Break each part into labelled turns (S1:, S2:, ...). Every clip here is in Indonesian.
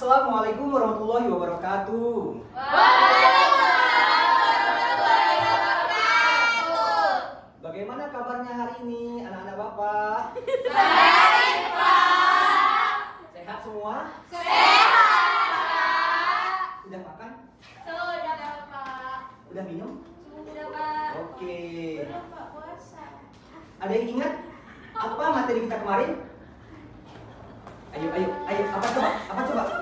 S1: Assalamualaikum warahmatullahi wabarakatuh. Bagaimana kabarnya hari ini anak-anak Bapak?
S2: Baik, Pak.
S1: Sehat semua?
S2: Sehat.
S1: Udah makan?
S2: Sudah, Pak.
S1: Udah minum?
S2: Sudah, Pak.
S1: Oke.
S2: Belum, Pak, puasa.
S1: Ada yang ingat apa materi kita kemarin? Ayo, apa coba?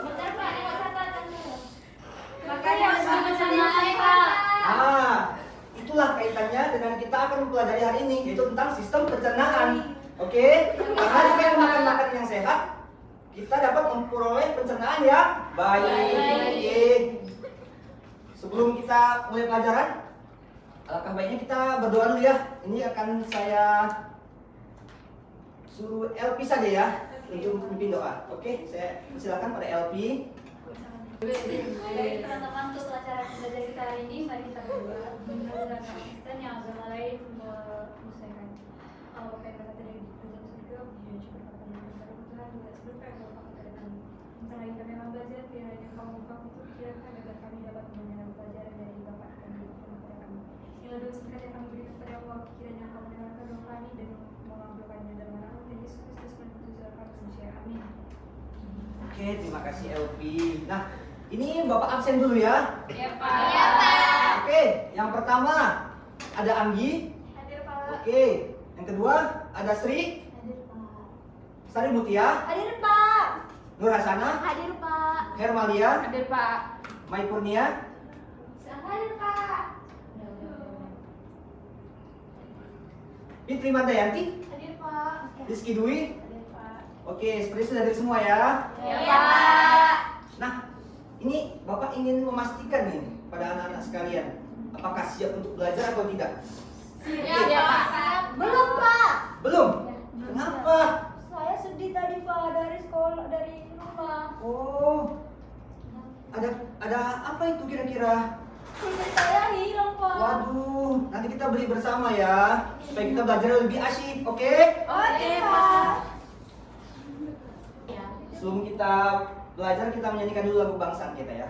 S2: Bentar, Pak, ini catatan dulu. Makanya bersama-sama sehat.
S1: Itulah kaitannya dengan kita akan mempelajari hari ini, yaitu tentang sistem pencernaan. Oke? Karena dengan makan yang sehat, kita dapat memperoleh pencernaan yang baik. Oke. Sebelum kita mulai pelajaran, alangkah baiknya kita berdoa dulu ya. Ini akan saya suruh LP saja ya untuk memimpin doa. Oke, saya persilakan pada LP.
S2: Baik, teman-teman, untuk pelajaran belajar kita hari ini, mari kita berdoa. Menurut Kristen yang agama lain menyelesaikan apa yang kata dari kerajaan surga, pujian syukur kepada Tuhan juga sebentar kalau kamu kepada kami. Sementara kita memang belajar, kiranya kamu buka untuk pikiran agar kami dapat mendengar pelajaran dari Bapak dan Ibu kepada kami. Inilah doa singkat yang kami berikan kepada Allah, kiranya kamu mendengarkan doa kami dan mengabulkannya dalam nama Tuhan Yesus Kristus menuju kami manusia. Amin.
S1: Oke, terima kasih LP. Nah, ini Bapak absen dulu ya.
S2: Ya, Pak. Ya, Pak.
S1: Oke, yang pertama ada Anggi.
S2: Hadir, Pak.
S1: Oke, yang kedua ada Sri.
S2: Hadir, Pak.
S1: Sari Mutia.
S2: Hadir, Pak.
S1: Nur Hasana.
S2: Hadir, Pak.
S1: Hermalia.
S2: Hadir, Pak.
S1: Mai Kurnia.
S2: Hadir, Pak.
S1: Fitri Mandayanti.
S2: Hadir, Pak.
S1: Rizky Dwi.
S2: Hadir, Pak.
S1: Oke, seperti sudah hadir semua ya.
S2: Ya, Pak.
S1: Nah, ini Bapak ingin memastikan nih pada anak-anak sekalian, apakah siap untuk belajar atau tidak?
S2: Ya, Pak. Belum, Pak.
S1: Belum? Kenapa?
S2: Saya sedih tadi, Pak, dari sekolah, dari rumah.
S1: Oh, ada apa itu kira-kira?
S2: Kunci saya hilang, Pak.
S1: Waduh, nanti kita beli bersama ya, supaya kita belajar lebih asyik, oke?
S2: Oke, Pak.
S1: Sebelum kita belajar, kita menyanyikan dulu lagu kebangsaan kita ya.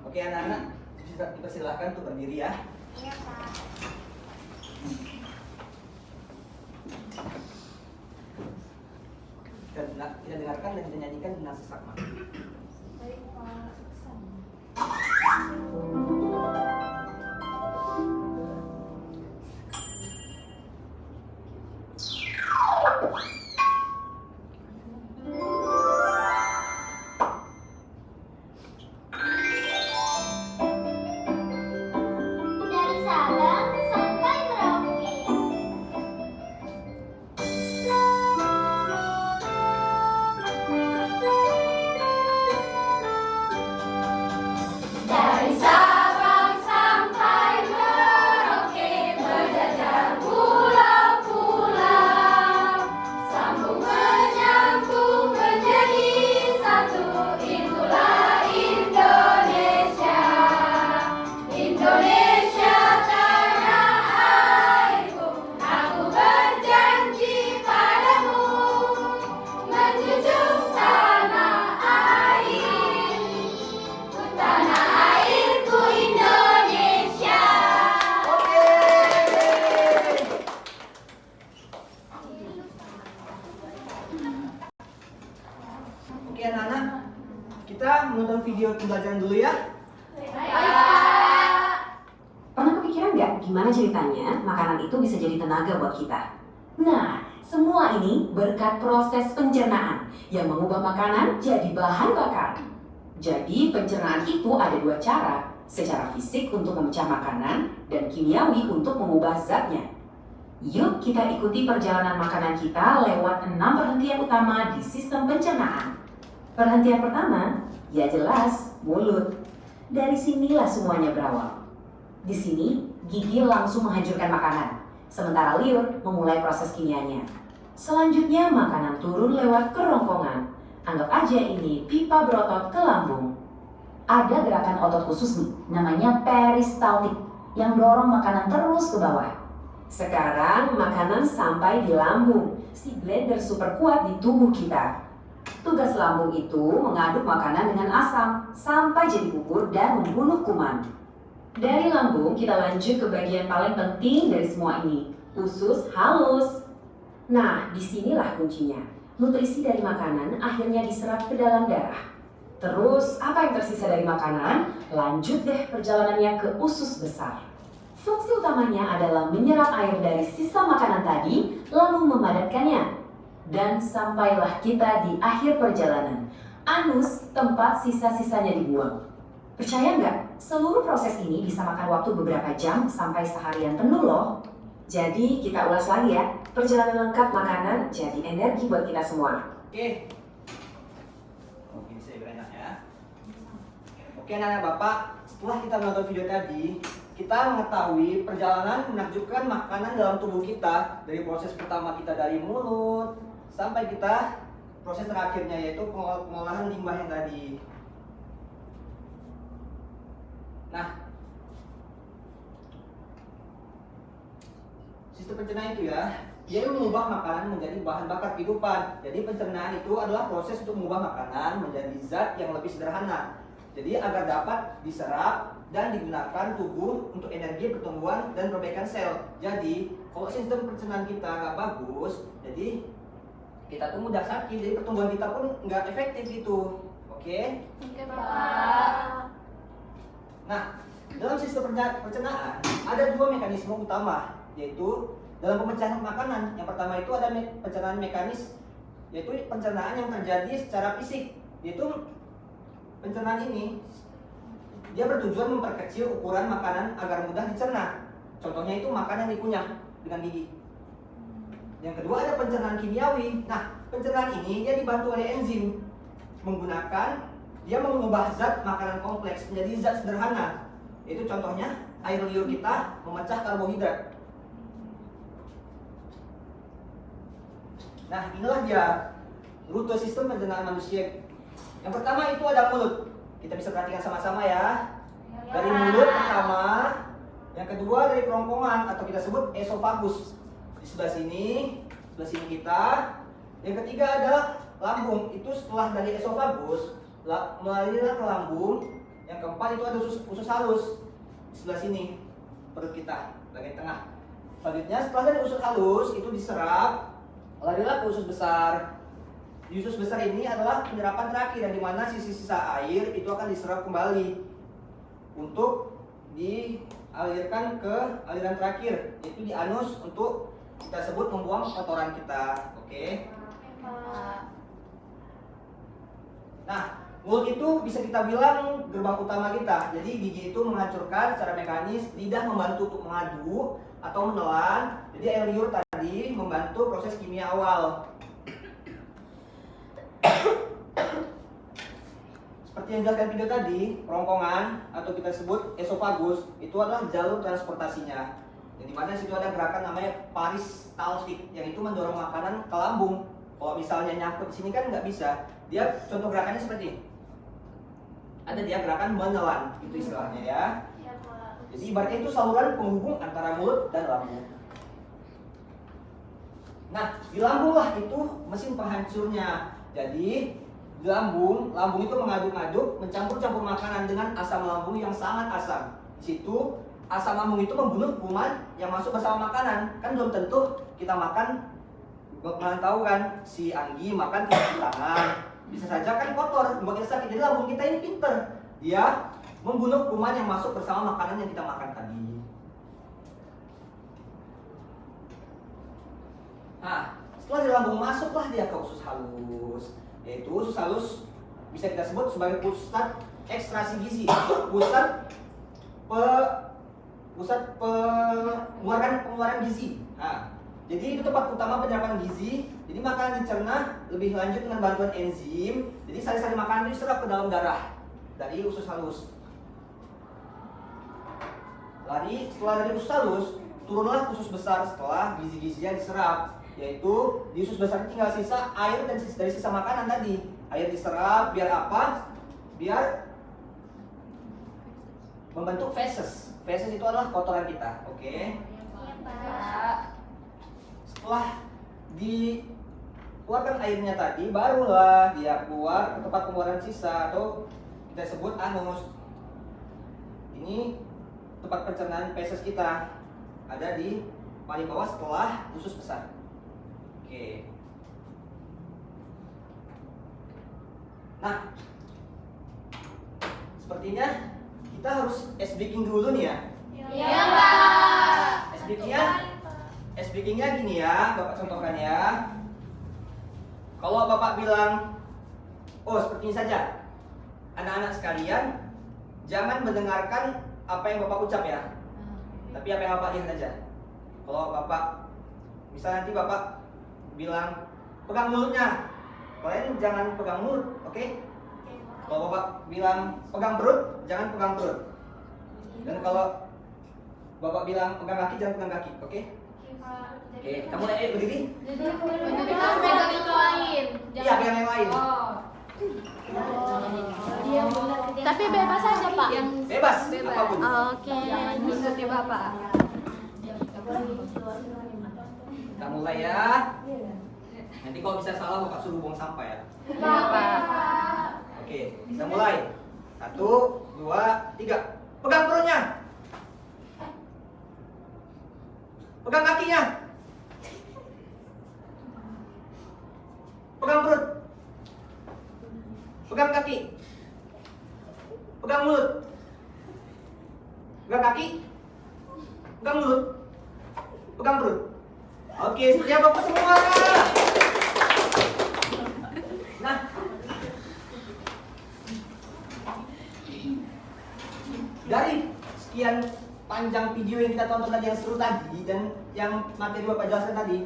S1: Oke anak-anak, dipersilahkan untuk berdiri ya.
S2: Iya, Pak.
S1: Kita dengarkan dan kita nyanyikan dengan sesama.
S2: Baik, Pak.
S3: Dari Sabang sampai Merauke. Dari Sabang sampai Merauke, berjajar pulau-pulau, sambung menyambung menjadi satu, itulah Indonesia. Indonesia tanah airku, aku berjanji padamu, menjunjung tanah air, tanah airku Indonesia.
S1: Oke. Oke anak-anak, kita menonton video pembelajaran dulu ya.
S4: Pernah kepikiran nggak gimana ceritanya makanan itu bisa jadi tenaga buat kita? Nah, semua ini berkat proses pencernaan yang mengubah makanan jadi bahan bakar. Jadi pencernaan itu ada dua cara, secara fisik untuk memecah makanan dan kimiawi untuk mengubah zatnya. Yuk kita ikuti perjalanan makanan kita lewat 6 perhentian utama di sistem pencernaan. Perhentian pertama, ya jelas, mulut. Dari sinilah semuanya berawal. Di sini, gigi langsung menghancurkan makanan, sementara liur memulai proses kimianya. Selanjutnya, makanan turun lewat kerongkongan. Anggap aja ini pipa berotot ke lambung. Ada gerakan otot khusus nih, namanya peristaltik, yang dorong makanan terus ke bawah. Sekarang makanan sampai di lambung, si blender super kuat di tubuh kita. Tugas lambung itu mengaduk makanan dengan asam sampai jadi bubur dan membunuh kuman. Dari lambung kita lanjut ke bagian paling penting dari semua ini, usus halus. Nah, disinilah kuncinya. Nutrisi dari makanan akhirnya diserap ke dalam darah. Terus, apa yang tersisa dari makanan? Lanjut deh perjalanannya ke usus besar. Fungsi utamanya adalah menyerap air dari sisa makanan tadi, lalu memadatkannya. Dan sampailah kita di akhir perjalanan. Anus, tempat sisa-sisanya dibuang. Percaya nggak? Seluruh proses ini bisa makan waktu beberapa jam sampai seharian penuh loh. Jadi kita ulas lagi ya. Perjalanan lengkap makanan jadi energi buat kita semua.
S1: Oke. Mungkin saya berenak ya. Oke anak-anak Bapak, setelah kita menonton video tadi, kita mengetahui perjalanan menakjubkan makanan dalam tubuh kita dari proses pertama kita dari mulut sampai kita proses terakhirnya yaitu pengolahan limbah yang tadi. Nah, sistem pencernaan itu ya, dia mengubah makanan menjadi bahan bakar kehidupan. Jadi pencernaan itu adalah proses untuk mengubah makanan menjadi zat yang lebih sederhana. Jadi agar dapat diserap dan digunakan tubuh untuk energi pertumbuhan dan perbaikan sel. Jadi kalau sistem pencernaan kita nggak bagus, jadi kita tuh mudah sakit. Jadi pertumbuhan kita pun nggak efektif gitu. Oke?
S3: Oke, Pak.
S1: Nah, dalam sistem pencernaan ada dua mekanisme utama, yaitu dalam pemecahan makanan. Yang pertama itu ada pencernaan mekanis, yaitu pencernaan yang terjadi secara fisik. Yaitu pencernaan ini dia bertujuan memperkecil ukuran makanan agar mudah dicerna. Contohnya itu makanan yang dikunyah dengan gigi. Yang kedua ada pencernaan kimiawi. Nah, pencernaan ini dia dibantu oleh enzim dia mengubah zat makanan kompleks menjadi zat sederhana. Itu contohnya air liur kita memecah karbohidrat. Nah, inilah dia rute sistem pencernaan manusia. Yang pertama itu ada mulut. Kita bisa perhatikan sama-sama ya. Dari mulut pertama, yang kedua dari kerongkongan atau kita sebut esofagus. Di sebelah sini kita. Yang ketiga adalah lambung. Itu setelah dari esofagus melarilah ke lambung. Yang keempat itu ada usus halus di sebelah sini perut kita bagian tengah. Selanjutnya setelah dari usus halus itu diserap, larilah ke usus besar. Di usus besar ini adalah penyerapan terakhir, di mana sisa-sisa air itu akan diserap kembali untuk dialirkan ke aliran terakhir, yaitu di anus untuk kita sebut membuang kotoran kita. Oke? Nah, mulut itu bisa kita bilang gerbang utama kita. Jadi gigi itu menghancurkan secara mekanis, lidah membantu untuk mengadu atau menelan. Jadi air liur tadi membantu proses kimia awal. Seperti yang dijelaskan video tadi, kerongkongan atau kita sebut esofagus itu adalah jalur transportasinya. Yang dimana situ ada gerakan namanya peristaltik, yang itu mendorong makanan ke lambung. Kalau misalnya nyangkut di sini kan nggak bisa. Dia contoh gerakannya seperti ini. Ada dia gerakan menelan, itu istilahnya ya. Jadi ibaratnya itu saluran penghubung antara mulut dan lambung. Nah, di lambung lah itu mesin penghancurnya. Jadi di lambung itu mengaduk-aduk, mencampur-campur makanan dengan asam lambung yang sangat asam. Di situ asam lambung itu membunuh kuman yang masuk bersama makanan. Kan belum tentu kita makan, kalian tahu kan, si Anggi makan cuci tangan, bisa saja kan kotor, membuat kita sakit. Jadi lambung kita ini pinter, dia membunuh kuman yang masuk bersama makanan yang kita makan tadi. Nah, setelah di lambung masuklah dia ke usus halus, yaitu usus halus bisa kita sebut sebagai pusat ekstraksi gizi, pusat pengeluaran gizi. Nah, jadi itu tempat utama penyerapan gizi. Jadi makanan dicerna lebih lanjut dengan bantuan enzim. Jadi sari-sari makanan itu diserap ke dalam darah dari usus halus. Setelah dari usus halus, turunlah usus besar setelah gizi-gizinya diserap. Yaitu di usus besar tinggal sisa air dan dari sisa makanan tadi. Air diserap biar apa? Biar membentuk feses. Feses itu adalah kotoran kita. Oke?
S3: Iya, Pak.
S1: Setelah keluarkan airnya tadi, barulah dia keluar ke tempat pembuangan sisa atau kita sebut anus. Ini tempat pencernaan feses kita, ada di paling bawah setelah usus besar. Oke. Nah, sepertinya kita harus ice breaking dulu nih ya.
S3: Iya, Pak.
S1: Ice breakingnya gini ya, Bapak contohkan ya. Kalau Bapak bilang, oh seperti ini saja, anak-anak sekalian, jangan mendengarkan apa yang Bapak ucap ya, tapi apa yang Bapak lihat aja. Kalau Bapak, misal nanti Bapak bilang, pegang mulutnya, kalian jangan pegang mulut, oke? Kalau Bapak bilang, pegang perut, jangan pegang perut. Dan kalau Bapak bilang, pegang kaki, jangan pegang kaki, oke? Oke, kita mulai berdiri.
S3: Kita pegang yang lain.
S1: Iya, pegang yang lain.
S3: Tapi bebas aja, Pak.
S1: Bebas, apapun.
S3: Oke, mengikuti Bapak.
S1: Kita mulai ya. Nanti kalau bisa salah Bapak suruh buang sampah ya.
S3: Bapak.
S1: Oke, kita mulai. 1, 2, 3. Pegang perutnya. Pegang kakinya. Pegang perut. Pegang kaki. Pegang mulut. Pegang kaki. Pegang mulut. Pegang perut. Oke, sepertinya Bapak semua. Nah, dari sekian panjang video yang kita tonton tadi yang seru tadi dan yang materi Bapak jelaskan tadi,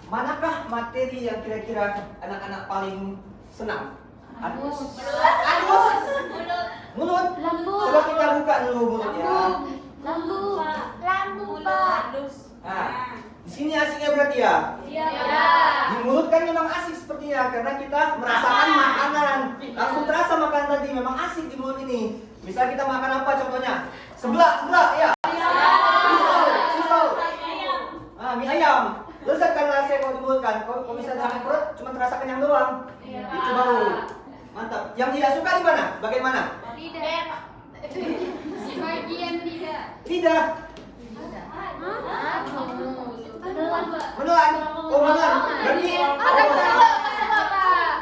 S1: manakah materi yang kira-kira anak-anak paling senang? Anus. Mulut.
S3: Lambung.
S1: Coba kita buka dulu mulutnya.
S3: Lambung, Pak.
S1: Nah, di sini asiknya berarti ya.
S3: Iya.
S1: Di mulut kan memang asik sepertinya karena kita merasakan makanan. Langsung terasa makanan tadi memang asik di mulut ini. Misal kita makan apa contohnya? Seblak ya. Pisau. Ah, mie ayam. Lezat kan rasanya kalau di mulut kan. Kalau misalnya sampai perut cuma terasa kenyang doang. Itu baru. Mantap. Yang tidak suka di mana? Bagaimana?
S3: Bagian tidak.
S1: Lidah. Menelan. Oh, menelan. Berarti
S3: Ada kesel,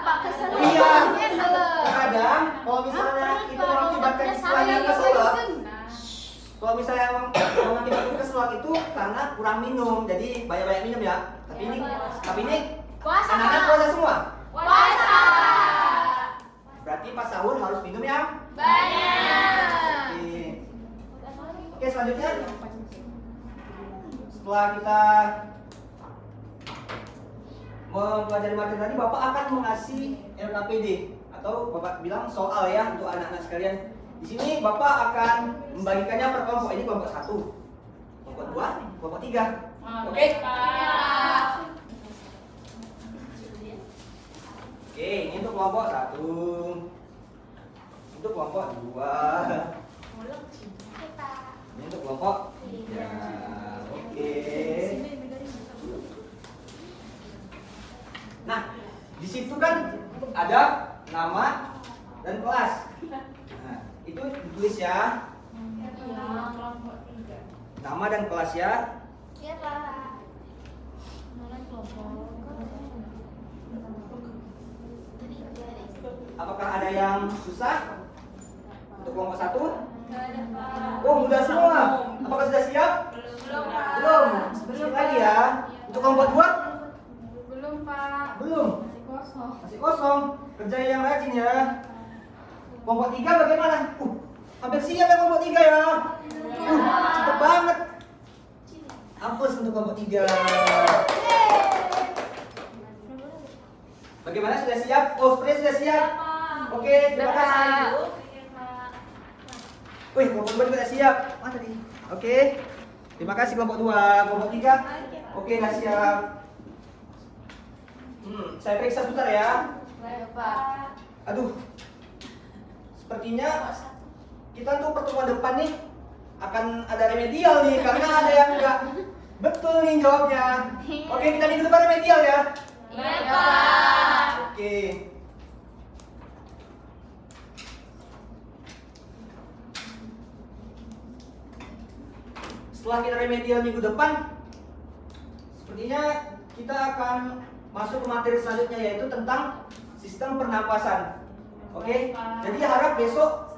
S3: Pak. Kesel.
S1: Iya. Kadang kalau misalnya itu mengakibatkan istilahnya keselak. Kalau misalnya mengakibatkan keselak itu karena kurang minum. Jadi banyak-banyak minum ya. Tapi ini
S3: Puasa.
S1: anak-anak puasa semua.
S3: Puasa.
S1: Berarti pas sahur harus minum yang
S3: Banyak.
S1: Oke, selanjutnya setelah kita mempelajari materi tadi, Bapak akan mengasih LKPD atau Bapak bilang soal ya untuk anak-anak sekalian. Di sini Bapak akan membagikannya per kelompok. Ini kelompok 1, kelompok 2, kelompok 3. Oke? Oke, ini untuk kelompok 1. Untuk kelompok 2. Ini untuk kelompok 3. Oke. Nah, di situ kan ada nama dan kelas. Nah, itu ditulis ya. Nama dan kelas ya.
S3: Iya, Pak.
S1: Apakah ada yang susah? Untuk kelompok 1? Oh, mudah semua. Apakah sudah siap? Belum. Sedikit lagi ya. Untuk kelompok 2?
S3: Belum, Pak.
S1: Belum.
S3: Masih kosong.
S1: Masih kosong. Kerjain yang rajin ya. Kelompok 3 bagaimana? Hampir siap ya kelompok 3 ya. Cepet banget. Hapus untuk kelompok 3. Bagaimana, sudah siap? Oh, sepertinya sudah siap. Oke, terima kasih. Wih, kelompok 2 juga siap. Mana tadi? Oke. Terima kasih kelompok 2. Kelompok 3. Oke, sudah siap. Saya periksa sebentar ya.
S3: Baik, Pak.
S1: Aduh. Sepertinya kita untuk pertemuan depan nih akan ada remedial nih karena ada yang enggak betul nih jawabnya. Oke, kita minggu depan remedial ya.
S3: Iya, Pak.
S1: Oke. Setelah kita remedial minggu depan, sepertinya kita akan masuk ke materi selanjutnya, yaitu tentang sistem pernapasan. Oke, jadi harap besok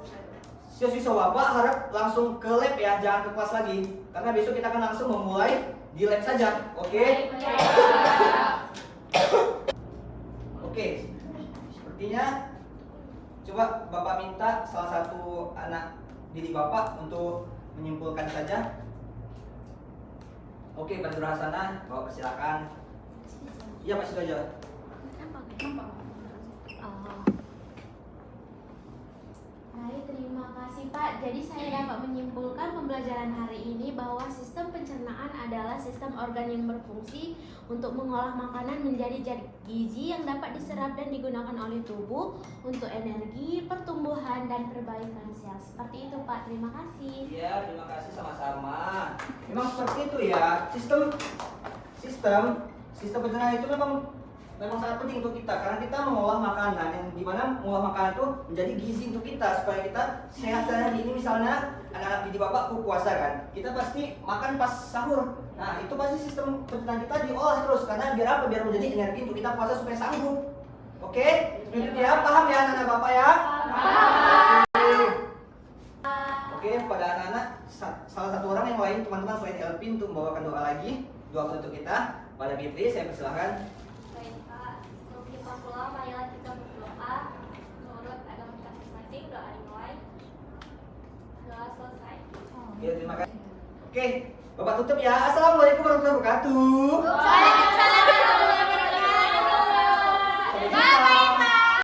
S1: siswa-siswa Bapak harap langsung ke lab ya, jangan ke kelas lagi, karena besok kita akan langsung memulai di lab saja. Oke. Oke, sepertinya coba Bapak minta salah satu anak didik Bapak untuk menyimpulkan saja. Oke, Pak Durhasana, Bapak persilakan. Iya, Pak Sudojo.
S3: Baik, terima kasih Pak. Jadi saya dapat menyimpulkan pembelajaran hari ini bahwa sistem pencernaan adalah sistem organ yang berfungsi untuk mengolah makanan menjadi zat gizi yang dapat diserap dan digunakan oleh tubuh untuk energi, pertumbuhan, dan perbaikan sel. Seperti itu Pak, terima kasih.
S1: Iya, terima kasih sama-sama. Memang seperti itu ya. Sistem pencernaan itu memang sangat penting untuk kita, karena kita mengolah makanan, yang dimana mengolah makanan itu menjadi gizi untuk kita supaya kita sehat sehari ini. Misalnya anak-anak didik Bapak puasa kan, kita pasti makan pas sahur. Nah, itu pasti sistem pencernaan kita diolah terus, karena biar apa? Biar menjadi energi untuk kita puasa supaya sanggup. Oke? Itu ya, paham ya anak-anak Bapak ya? Oke, pada anak-anak salah satu orang yang lain, teman-teman selain Elvin, untuk membawakan doa lagi, doa untuk kita. Pada Fitri, saya persilahkan.
S2: Baik Pak, sebelum kita pulang, marilah kita berdoa menurut agama kita masing-masing. Doa dimulai, doa selesai.
S1: Oke, terima kasih. Oke, Bapak tutup ya. Assalamualaikum warahmatullahi wabarakatuh.
S3: Waalaikumsalam.